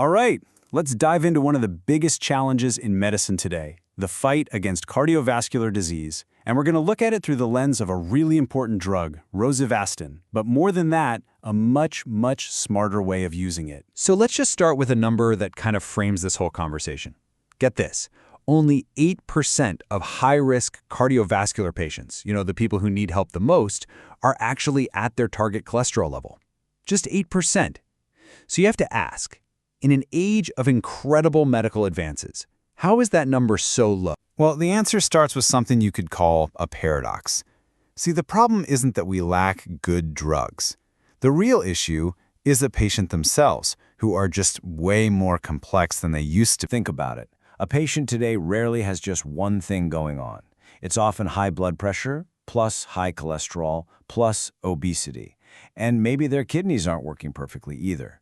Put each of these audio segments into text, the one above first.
All right, let's dive into one of the biggest challenges in medicine today, the fight against cardiovascular disease. And we're going to look at it through the lens of a really important drug, Rosuvastatin. But more than that, a much, much smarter way of using it. So let's just start with a number that kind of frames this whole conversation. Get this. Only 8% of high-risk cardiovascular patients, the people who need help the most, are actually at their target cholesterol level. Just 8%. So you have to ask, in an age of incredible medical advances, how is that number so low? Well, the answer starts with something you could call a paradox. See, the problem isn't that we lack good drugs. The real issue is the patient themselves, who are just way more complex than they used to. Think about it. A patient today rarely has just one thing going on. It's often high blood pressure, plus high cholesterol, plus obesity. And maybe their kidneys aren't working perfectly either.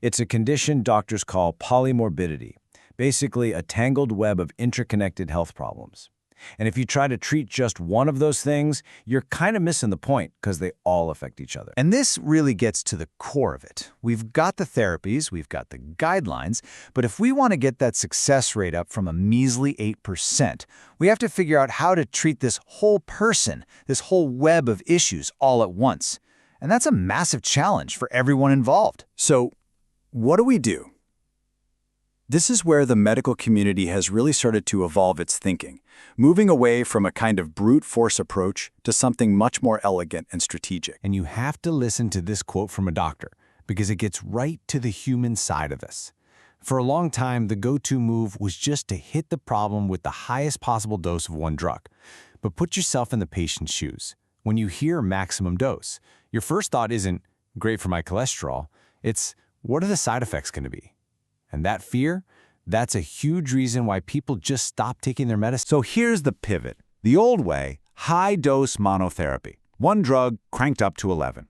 It's a condition doctors call polymorbidity, basically a tangled web of interconnected health problems. And if you try to treat just one of those things, you're kind of missing the point because they all affect each other. And this really gets to the core of it. We've got the therapies, we've got the guidelines, but if we want to get that success rate up from a measly 8%, we have to figure out how to treat this whole person, this whole web of issues all at once. And that's a massive challenge for everyone involved. So, what do we do? This is where the medical community has really started to evolve its thinking, moving away from a kind of brute force approach to something much more elegant and strategic. And you have to listen to this quote from a doctor, because it gets right to the human side of this. For a long time, the go-to move was just to hit the problem with the highest possible dose of one drug. But put yourself in the patient's shoes. When you hear maximum dose, your first thought isn't, great for my cholesterol. It's, what are the side effects going to be? And that fear, that's a huge reason why people just stop taking their medicine. So here's the pivot. The old way, high-dose monotherapy. One drug cranked up to 11.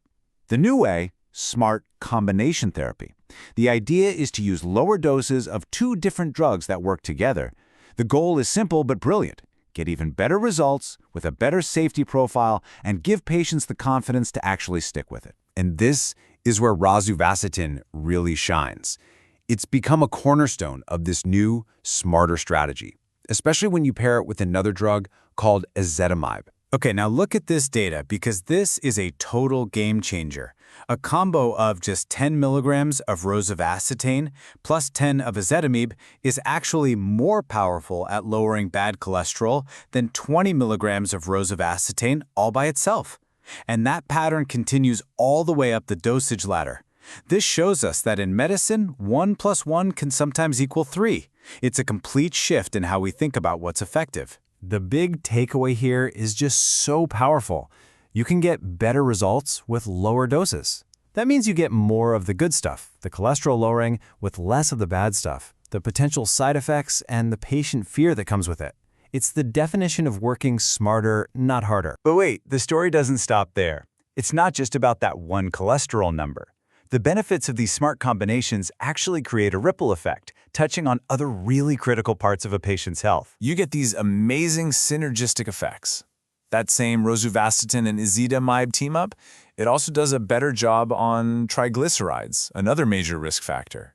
The new way, smart combination therapy. The idea is to use lower doses of two different drugs that work together. The goal is simple but brilliant. Get even better results with a better safety profile and give patients the confidence to actually stick with it. And this is where Rosuvastatin really shines. It's become a cornerstone of this new, smarter strategy, especially when you pair it with another drug called ezetimibe. Okay, now look at this data, because this is a total game changer. A combo of just 10 milligrams of rosuvastatin plus 10 of ezetimibe is actually more powerful at lowering bad cholesterol than 20 milligrams of rosuvastatin all by itself. And that pattern continues all the way up the dosage ladder. This shows us that in medicine, 1 plus 1 can sometimes equal 3. It's a complete shift in how we think about what's effective. The big takeaway here is just so powerful. You can get better results with lower doses. That means you get more of the good stuff, the cholesterol lowering, with less of the bad stuff, the potential side effects, and the patient fear that comes with it. It's the definition of working smarter, not harder. But wait, the story doesn't stop there. It's not just about that one cholesterol number. The benefits of these smart combinations actually create a ripple effect, touching on other really critical parts of a patient's health. You get these amazing synergistic effects. That same rosuvastatin and ezetimibe team-up, it also does a better job on triglycerides, another major risk factor.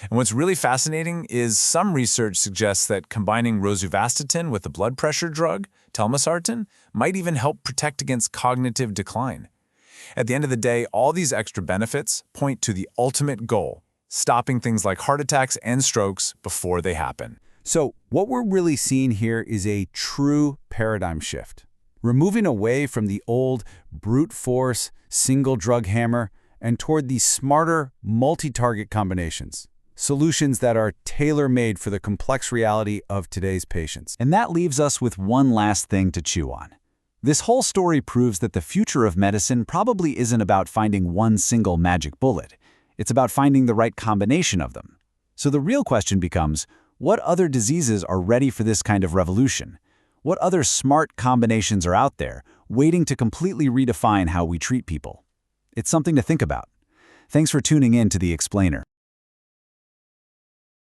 And what's really fascinating is some research suggests that combining rosuvastatin with a blood pressure drug, telmisartan, might even help protect against cognitive decline. At the end of the day, all these extra benefits point to the ultimate goal, stopping things like heart attacks and strokes before they happen. So what we're really seeing here is a true paradigm shift. Removing away from the old brute force, single drug hammer, and toward these smarter, multi-target combinations. Solutions that are tailor-made for the complex reality of today's patients. And that leaves us with one last thing to chew on. This whole story proves that the future of medicine probably isn't about finding one single magic bullet. It's about finding the right combination of them. So the real question becomes, what other diseases are ready for this kind of revolution? What other smart combinations are out there, waiting to completely redefine how we treat people? It's something to think about. Thanks for tuning in to The Explainer.